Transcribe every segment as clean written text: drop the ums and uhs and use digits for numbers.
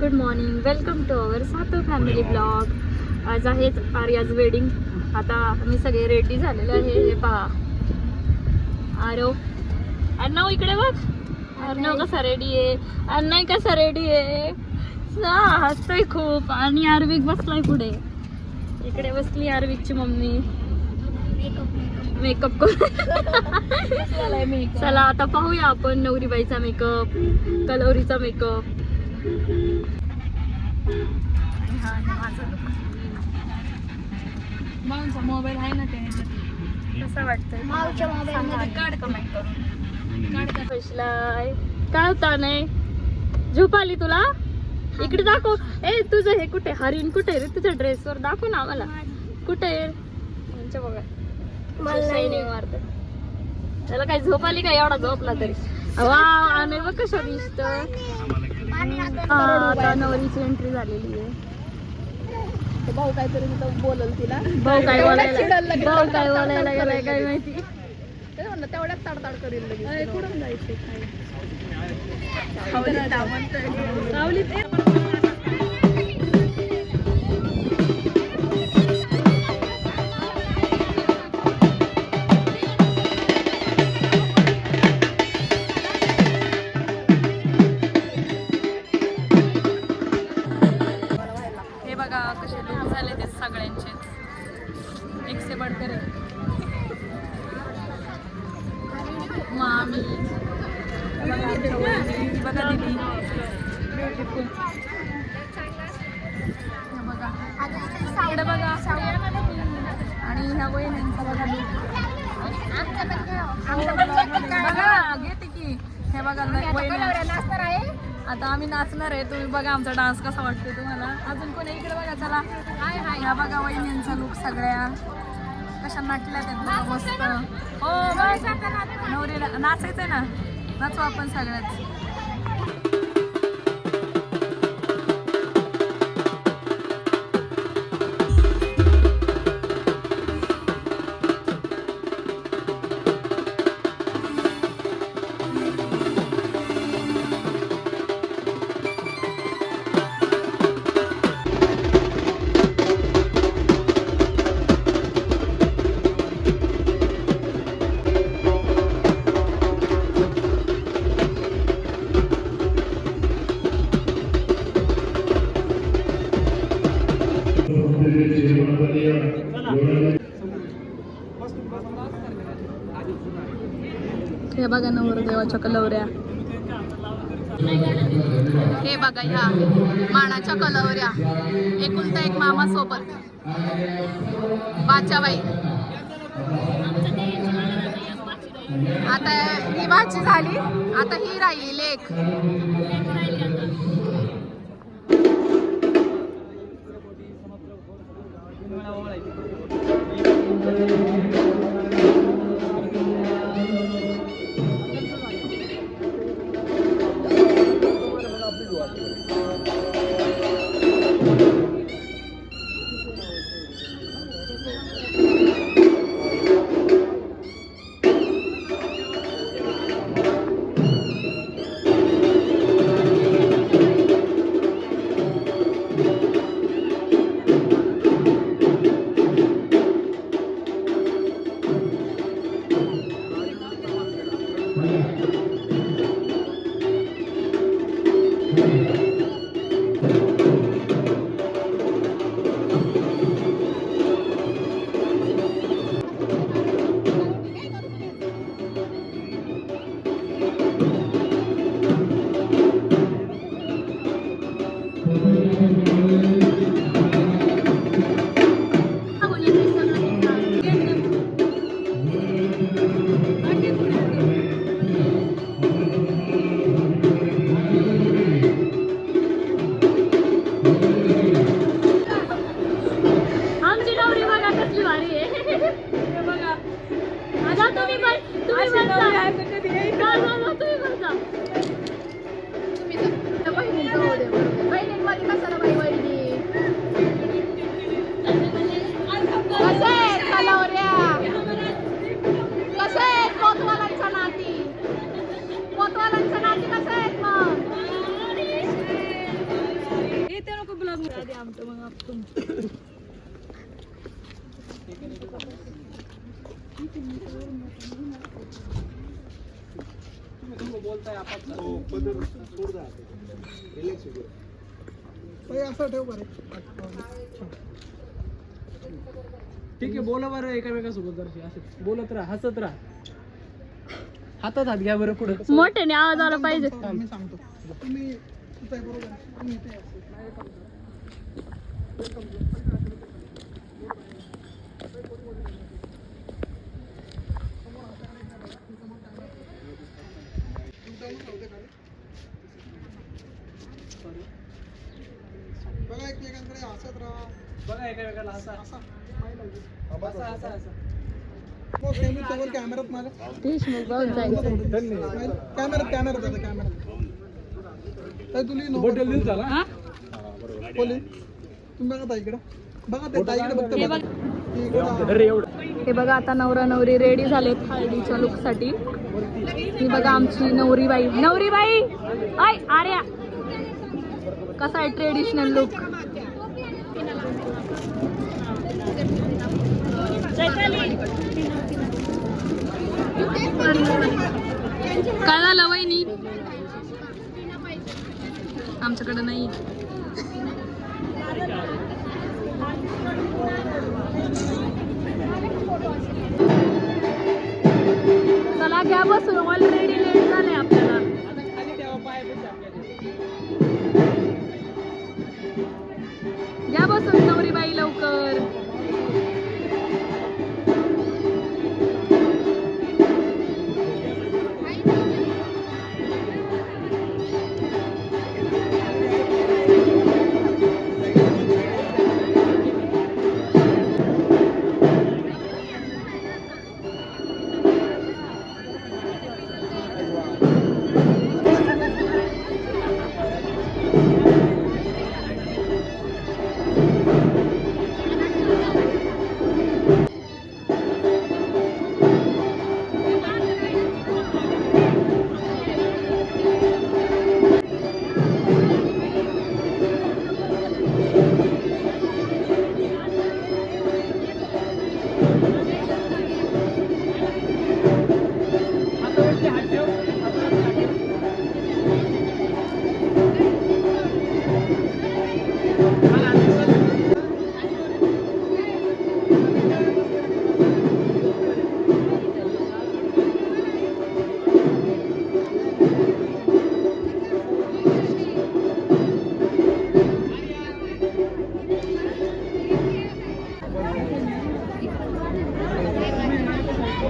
Good morning, welcome to our Sato family blog. आज आहेच Arya's wedding. आता आम्ही सगळे रेडी झालेलो आहे. हे पहा आरव, अर्णव इकडे बघ. अर्णव कसा रेडी आहे, अण्णा कसा रेडी आहे. हसतोय खूप. आणि आर्विक बसलाय पुढे. इकडे बसली आर्विकची मम्मी मेकअप चला आता पाहूया आपण नवरीबाईचा मेकअप, कलवरीचा मेकअप. मोबाईल आहे ना ते, कसं वाटतंय काढ कमेंट करून. बसलाय काय होता नाही, झोप आली तुला. इकडे दाखव. ए तुझं हे कुठे, हरिण कुठे रे तुझ्या ड्रेसवर, दाखव ना आम्हाला कुठे आहे. बघा मारत त्याला काय झोप आली का, एवढा झोपला तरी. वा आणि बघ कशा दिसत. आता नवरीची एंट्री झालेली आहे. भाऊ काहीतरी बोलल तिला. भाऊ काय बोलायला गेलाय काय माहिती. तेवढ्यात ताडताड करील लगेच. कुठून जायचं कसे लुक झाले ते सगळ्यांचे, एक से बढ़कर मामी. बघा दिदी ब्युटिफुल. बघा इकडे बघा. आणि ह्या वहिन्यांचा बघा बघा घेते की. हे बघा वहिनी, आता आम्ही नाचणार आहे. तुम्ही बघा आमचा डान्स कसा वाटतो तुम्हाला. अजून कोणी इकडे बघा. चला ह्या बघा वहिनींचा लुक सगळ्या कशा नटल्या त्या मस्त. हो नवरीला नाचायचंय ना, नाचू आपण सगळ्यात. हे बघा नवरदेवाच्या कलवऱ्या. हे बघा ह्या मानाच्या कलवऱ्या. एकुलता एक मामा सोबत बाच्याबाई. आता ही बाची झाली, आता ही राहिली लेक. आधी आमचं मग तुमचं. असं ठेव बरं. ठीक आहे, बोला बरं एकामेकासोबत जराशी असं बोलत राहा, हसत राहा. हातात हात घ्या बरं पुढे. मोठ्याने आवाज आला पाहिजे. मी सांगतो तुम्ही बरोबर तुम्ही इथे बघा एकमेकांकडे हसत राहा. बघा एकामेकाला हसा हसा कॅमेरात माझ्या देशमुख भाऊ जायचं. कॅमेरात आता कॅमेरात तुला हा? बोले तुम्ही बघा ताईकडे बघा ते ताईकडे हे बघता. हे बघा आता नवरा नवरी रेडी झालेत हळदीच्या लुक साठी. ही बघा आमची नवरीबाई. नवरीबाई आय आर्या कसा आहे ट्रेडिशनल लुक. काय झालं वहिनी आमच्याकडे नाही. चला घ्या बसून ऑलरेडी लेट झाले आपल्याला. घ्या बसून नवरीबाई लवकर.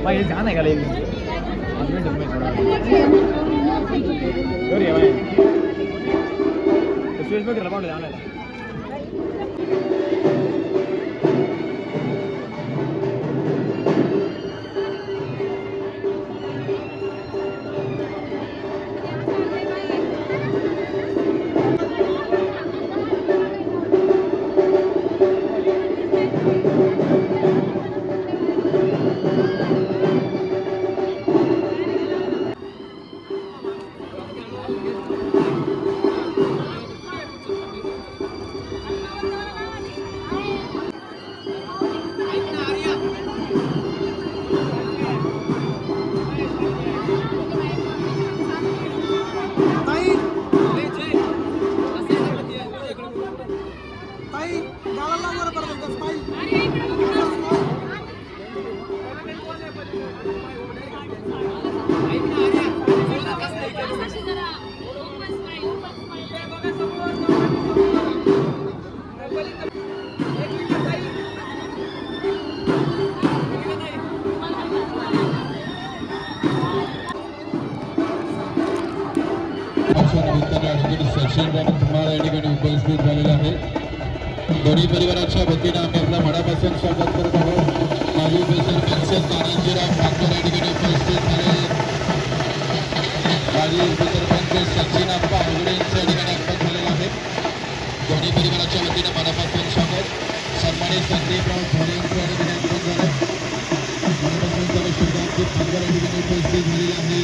भाई जाना है क्या लेकिन जाना है. तुम्हाला या ठिकाणी उपस्थित झालेला आहे. दोन्ही परिवाराच्या वतीनं आम्ही आपल्या मनापासून स्वागत करत आहोत. माजी उपसरपंच तानाजीराव ठाकूर या ठिकाणी उपस्थित झाले. माजी उपसरपंच सचिनप्पा हेगडे यांच्या ठिकाणी उपस्थित झालेला आहे. दोन्ही परिवाराच्या वतीनं मनापासून स्वागत. सन्मानित संदीपराव भोरे यांच्या ठिकाणी उपस्थित झाले. मनापासून सर्व शुभांची ठाकूर या ठिकाणी उपस्थित झालेली आहे.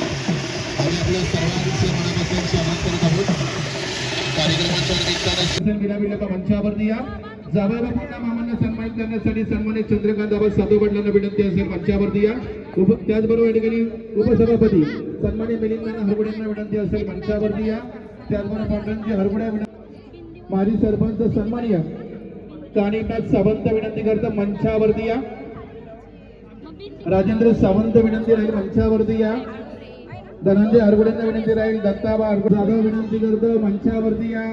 आम्ही आपल्या सर्वांचे मनापासून स्वागत करत आहोत. कार्यक्रमाच्या निमित्तानं असेल विनाविलंब मंचावरती या. जावई बापूंना मामांना सन्मानित करण्यासाठी सन्मानित चंद्रकांत बाबा साधू वडिलांना विनंती असेल मंचावरती या. त्याचबरोबर या ठिकाणी उपसभापती सन्मानित मिलिंद हरगुड्यांना विनंती असेल मंचावरती या. त्याचबरोबर पांढरणजी हरगुड्या माजी सरपंच सन्माननीय कानिनाथ सावंत विनंती करतात मंचावरती या. राजेंद्र सावंत विनंती राहील मंचावरती या. धनंजय हरगुड्यांना विनंती राहील. दत्ताबा जाधव विनंती करतो मंचावरती या.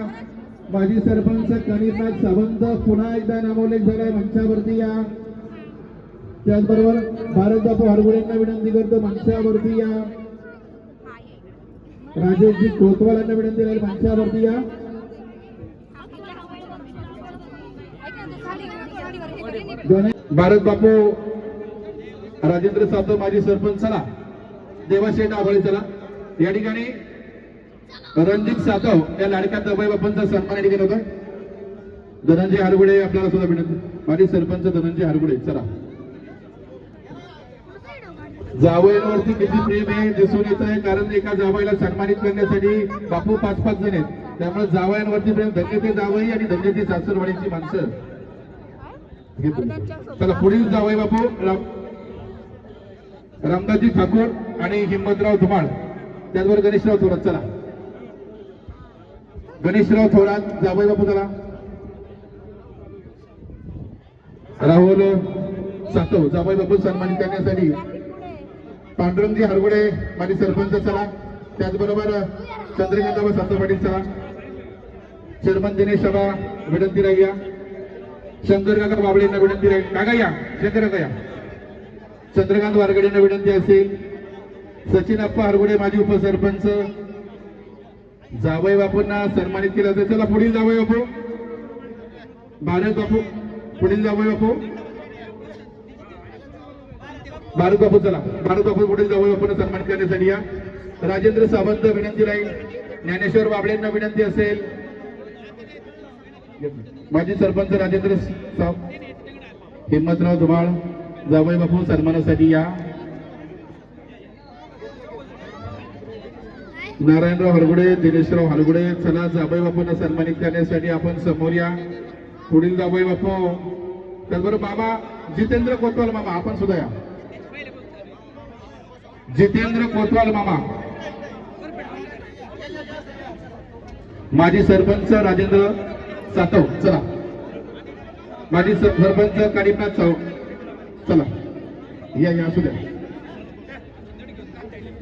माजी सरपंच कानिनाथ सावंत पुन्हा एकदा नामोल्लेख झालाय मंचावरती या. त्याचबरोबर भारतबापू हरगुड्यांना विनंती करतो मंचावरती या. राजेशजी कोतवालांना विनंती राहील मंचावरती या. भारत बापू राजेंद्र सावंत माजी सरपंच चला. देवाशेठ आभाळी चला. या ठिकाणी रणजित सातव या लाडक्या जावई बापूंचा सन्मान या ठिकाणी होता. धनंजय हरगुडे आपल्याला सुद्धा विनंती. माजी सरपंच धनंजय हरगुडे चला. जावयांवरती किती प्रेम आहे दिसून येत आहे, कारण एका जावईला सन्मानित करण्यासाठी बापू 5-5 जण आहेत. त्यामुळे जावयांवरती प्रेम. धन्य ते जावई आणि धन्य ती सासरवाडीची माणसं. चला पुढील जावई बापू रामदासजी ठाकूर आणि हिम्मतराव धुमाळ. त्याचबरोबर गणेशराव थोरात चला. गणेशराव थोरात जावई बापू चला. राहुल सातव जावई बापू सन्मानित करण्यासाठी. पांडुरंगजी हरगुडे माजी सरपंच चला. त्याचबरोबर चंद्रकांत सातव पाटील चला. चेअरमन दिनेश सभा विनंती राहील या. शंकर काका बाबळेंना विनंती राहील. काका या. शंकर काका या. चंद्रकांत वारगडेंना विनंती असेल. सचिन अप्पा हरगुडे माजी उपसरपंच जावई बापूंना सन्मानित केलं जातं. चला पुढील जावई बापू भारत बापू. पुढील जावई बापू भारत बापू चला. भारत बापू पुढील जावई बापूंना सन्मानित करण्यासाठी या. राजेंद्र सावंत विनंती राहील. ज्ञानेश्वर बाबळेंना विनंती असेल. माजी सरपंच राजेंद्र हिम्मतराव धुमाळ जावई बापू सन्मानासाठी या. नारायणराव हरगुडे दिनेशराव हरगुडे चला. जावई बापूंना सन्मानित करण्यासाठी आपण समोर या. पुढील जावई बापू त्याचबरोबर मामा जितेंद्र कोतवाल मामा आपण सुद्धा या. जितेंद्र कोतवाल मामा. माजी सरपंच राजेंद्र सातव चला. माजी सरपंच कानिनाथ साव चला. या या असू द्या.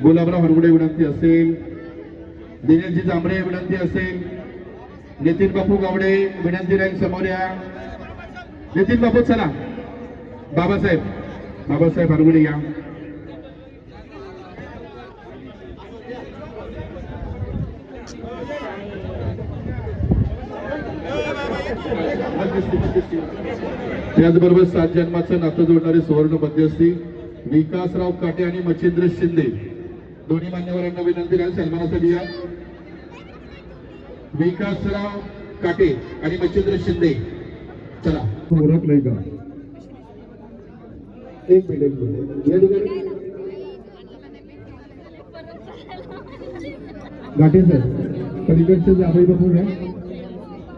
गुलाबराव हरगुडे विनंती असेल. दिनेशजी जांभरे विनंती असेल. नितीन बापू गावडे विनंती राहील समोर या. नितीन बापू चला. बाबासाहेब हरगुडे या. त्याचबरोबर 7 जन्माचं नातं जोडणारे सुवर्ण मध्यस्थी विकासराव काटे आणि मच्छिंद्र शिंदे दोन्ही मान्यवरांना विनंती राहील सन्मानासाठी या. विकासराव काटे आणि मच्छिंद्र शिंदे चला. ओळखलंय का? एक मिनिट या ठिकाणी गाठी सर पलीकडचे जावई बापू घ्या.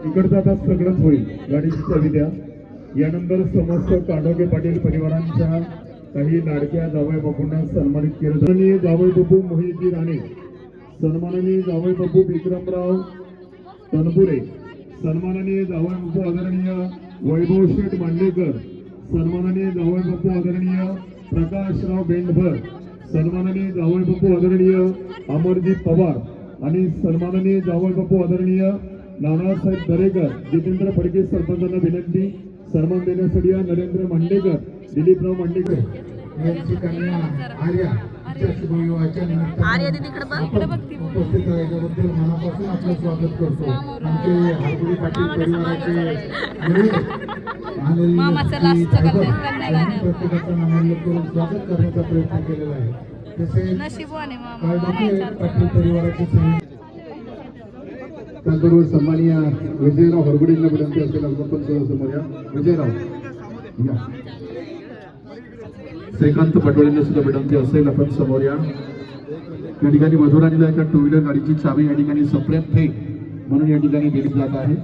इकडचं आता सगळंच होईल. गाडीची चावी द्या. यानंतर समस्त कांडोके पाटील परिवारांच्या काही लाडक्या जावई बापूंना सन्मानित केलं. सन्माननीय जावई बापू मोहितजी राणे, सन्माननीय जावई बापू विक्रमराव तनपुरे, सन्माननीय जावई बापू आदरणीय वैभव शेठ मांडेकर, सन्माननीय जावई बापू आदरणीय प्रकाशराव बेंडभर, सन्माननीय जावई बापू आदरणीय अमरजीत पवार आणि सन्माननीय जावई बापू आदरणीय नानासाहेब दरेकर. जितेंद्र फडके सरपंचांना विनंती सन्मान देण्यासाठी या. नरेंद्र मांडेकर, दिलीपराव मांडेकर यांची कन्या आर्या शुभविवाहाच्या निमित्तानं उपस्थित राहिल्याबद्दल मनापासून आपलं स्वागत करतो. आमचे हरगुडी पाटील परिवाराचे प्रत्येकाचं नामोल्लेख करून स्वागत करण्याचा प्रयत्न केलेला आहे. तसेच पाटील परिवाराचे त्याचबरोबर सन्माननीय विजयराव हरगुडेंना विनंती असेल. आपण समोर या. विजयराव या. श्रीकांत पटोलेंना सुद्धा विनंती असेल. आपण समोर या. या ठिकाणी मधुराणीला एका 2 व्हीलर गाडीची चावी या ठिकाणी सप्रेम भेट म्हणून या ठिकाणी दिली जात आहे.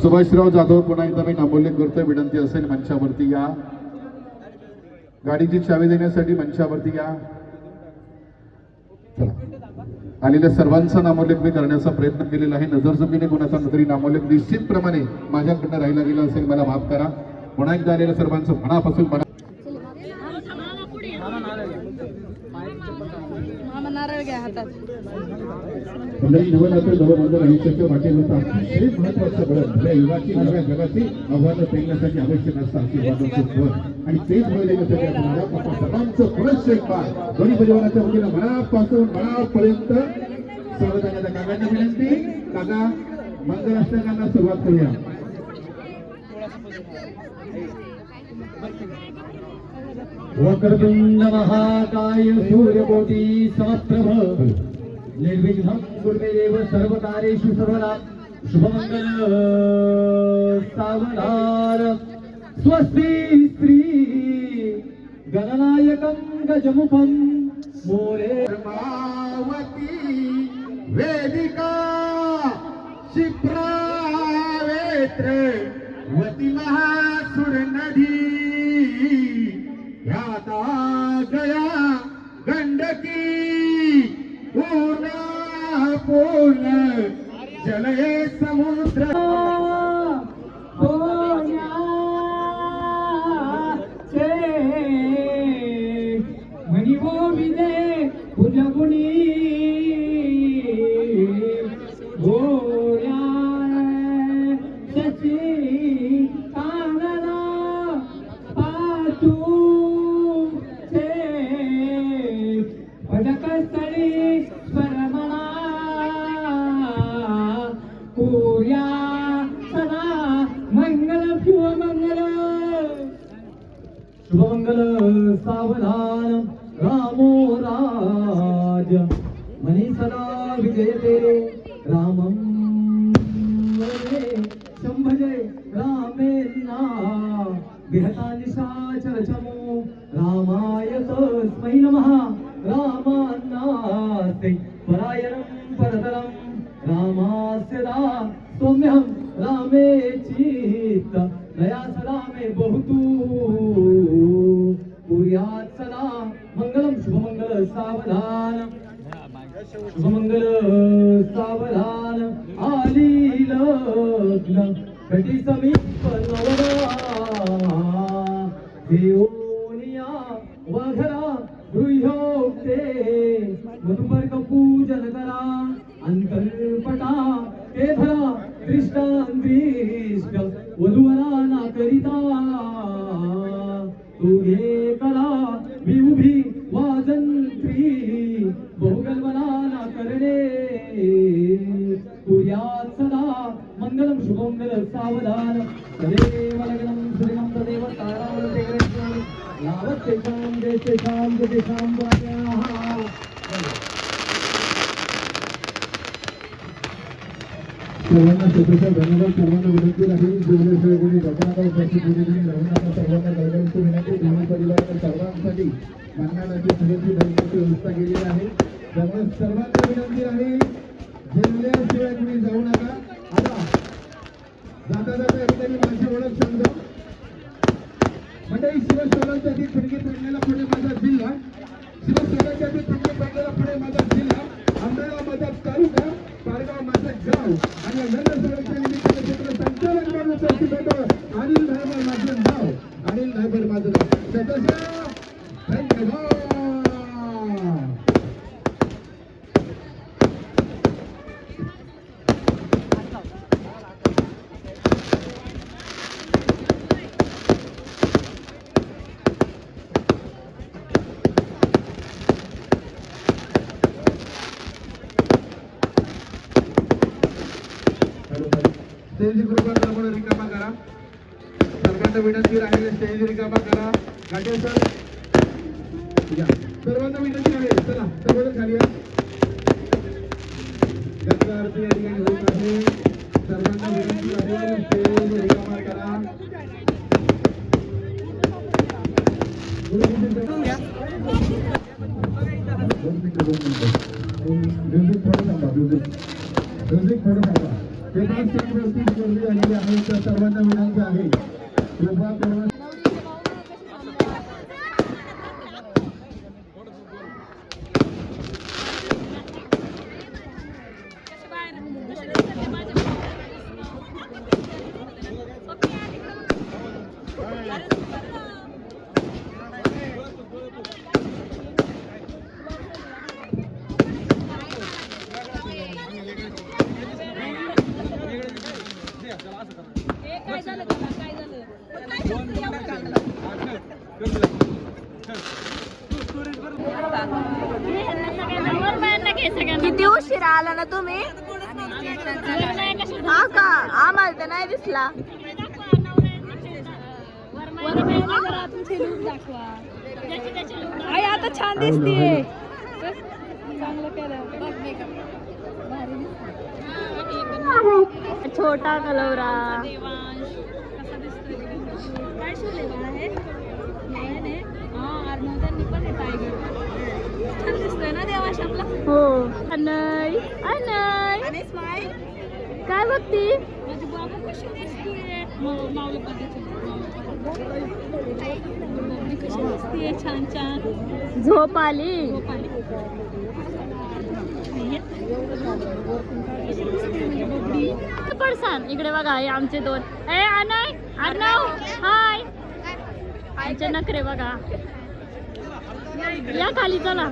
सुभाषराव जाधव पुन्हा एकदा मी नामोल्लेख करतोय. विनंती असेल मंचावरती या. गाडीची चावी देण्यासाठी मंचावरती या. चला. आलेल्या सर्वांचा नामोल्लेख मी करण्याचा प्रयत्न केलेला आहे. नजर चुकीने कोणाचा तरी नामोल्लेख निश्चितप्रमाणे माझ्याकडनं राहिला गेला असेल, मला माफ करा. पुन्हा एकदा आलेल्या सर्वांचं मनापासून नारळ घ्या हातात. आयुष्याच्या वाटेवर महत्वाचं बळण या युगाची नव्या जगाची आव्हानं पेलण्यासाठी आवश्यक असतं आशीर्वादाचं फळ. आणि तेच बळ देण्यासाठी आपण सर्वांचं पुनश्च एक बार ध्वनी परिवाराच्या वतीनं मनापासून मनापर्यंत सर्वजणांच्या काकांना विनंती. काका मंगलाष्टकांना सुरुवात करूया. वक्रतुंड महाकाय सूर्यकोटी समप्रभ निर्विघ्नं कुर्मेदेव सर्वकार्येषु सर्वदा शुभमंगल सावधान. स्वस्ति स्त्री गणनायकं गजमुखं मोरे मावती वेदिका शिप्रावेत्र वती महासुर नदी ह्याता गया गंडकी पूर्णा पूर्ण जलये समुद्र मनी गोविंदे पुजगुणी गोया शची कानना पाचू भटकस्थळी स्वरमणा पूर्या सदा मंगल शुभमंगल शुभमंगल सावधान. रामो राज मनी सदा विजयते रामं वन्दे शंभजे रामेन्ना विहता निशाचरचमो रामाय तस्मै नमः. रामान्नास्ते परायणं परतरं रामास्य दा सौम्यं रामे चित्त दया सदा मे बहुतु कुर्यात् सदा मंगलम. शुभमंगल सावधान शुभमंगल सावधान. आली लग्न कटी समीप नवरा देवोनिया वघरा गृह्योक्ते मधुपर्क पूजन करा. अंतर्पटा केधरा दृष्टांदृष्ट वधुवरा ना करिता तुघे कला मी उभी वाजंत्री बहुगल्वना ना करणे कुर्यात् सदा मंगलम. शुभमंगल सावधान. तदेव लग्नं श्रीमं तदेव तारावते यावत् तेषां देशेषां जगेषां वाक्याः. सर्वांना स्वतःचा धन्यवाद. सर्वांना विनंती राहील जेवढे कोणी भजनाला उपस्थित होते सर्वांना गरजेची विनंती. दोन्ही परिवारातील सर्वांसाठी मानण्याची सगळ्यांची धर्माची व्यवस्था केलेली आहे. त्यामुळे सर्वांना विनंती राहील जेवल्याशिवाय तुम्ही जाऊ नका. आता जाता जाता एकदा मी माझी ओळख सांगतो. मंडळी शिवस्वरांसाठी फडके पडलेला पुणे माझा जिल्हा. शिवस्वरांसाठी फडके पडलेला पुणे माझा जिल्हा. आंबेगाव माझा तालुका. पारगाव माझं गाव. आणि नंदसवरच्या निमित्ताने क्षेत्र संचालक म्हणून उपस्थित होतो अनिल धायबर माझं नाव. अनिल धायबर माझं नाव. सदस्य धन्यवाद. स्टेज कृपा म्हणून रिकामा करा. सर्वांना विनंती राहील स्टेज रिकामा करा. घाटे सर सर्वांना विनंती आहे. चला सर्वजण खाली या. गंगा आरती या ठिकाणी होत आहे. सर्वांना विनंती आहे स्टेज रिकामा करा. म्युझिक थोडं थांबा. म्युझिक थोडं थांबा. वरती गर्दी झालेली आहे तर सर्वांना विनंती आहे कृपा करून किती उशिरा आला ना तुम्ही? हा का? आम्हाला तर नाही दिसला. आई आता छान दिसतीये. छोटा कलवरा काय शिवलेला आहे? हो. अनय अनय काय बघती? छान छान झोप आली. पडसान इकडे बघा हे आमचे दोन. ए अनय अर्णव हाय. आमचे नखरे बघा. या खाली चला.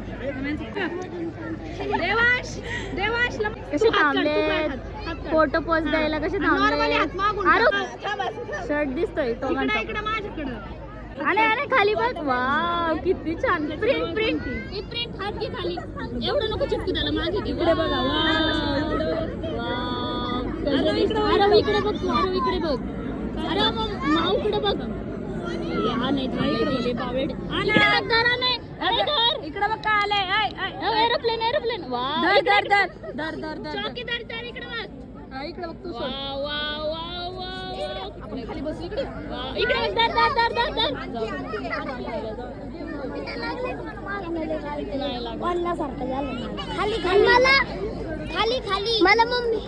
कसे थांबले फोटो पोस्ट द्यायला कसे थांबले. शर्ट दिसतोय तो आणि अरे खाली बघ. वाव किती छान प्रिंट प्रिंट प्रिंट. हात घे खाली. एवढं नको चिपकू त्याला. मागे इकडे बघा. अरे इकडे बघ तू. अरे इकडे बघ. अरे माऊकडे बघ. हा नाही इकडे बावेड. अरे धर इकडे बघ काय आलंय. Aeroplane aeroplane. वाव दर दर दर दर दर चौकीदार दर इकडे बघ. इकडे बघ तू. Wow wow wow wow. आपण खाली बसू इकडे. इकडे बघ. दर दर दर दर सारखं झालं. खाली खाली मला खाली खाली मला मम्मी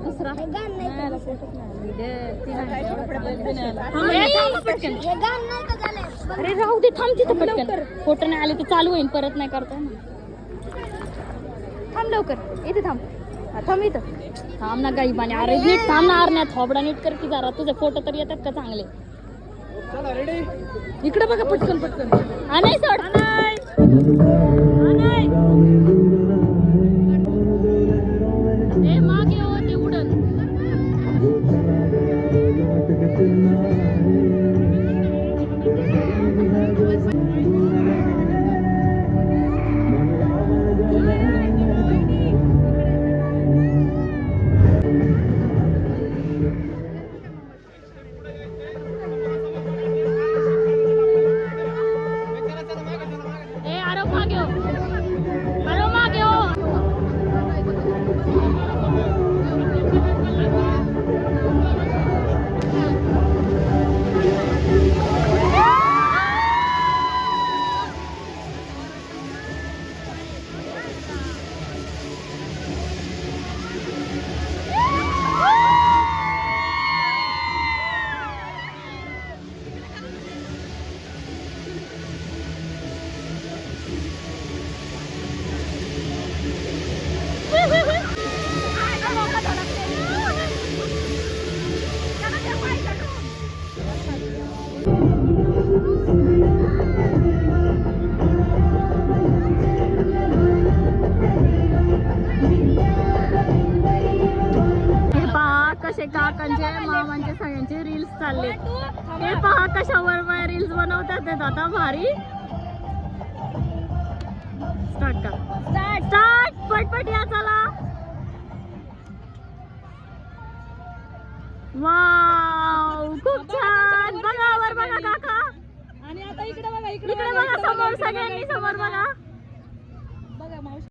दुसरा अरे राहू दे. थांब तिथं पटकन. फोटो नाही आले तर चालू होईल. परत नाही करता ना. थांब लवकर. इथे थांब. थांब इथं. थांब ना गाई पाणी. अरे नीट थांब ना. अरे थोबडा नीट कर की जरा. तुझे फोटो तर येतात का चांगले? इकडे बघा पटकन पटकन. नाही सोड. मागे हो ते उडन. काकांचे मामांचे सगळ्यांचे रील्स चालले. हे पहा कशावर रील्स बनवतात ते आता भारी. स्टार्ट कर. स्टार्ट स्टार्ट पटपट या चला. वाव खूप छान. बघा वर बघा काका. आणि आता इकडे बघा. इकडे बघा समोर. सगळ्यांनी समोर बघा.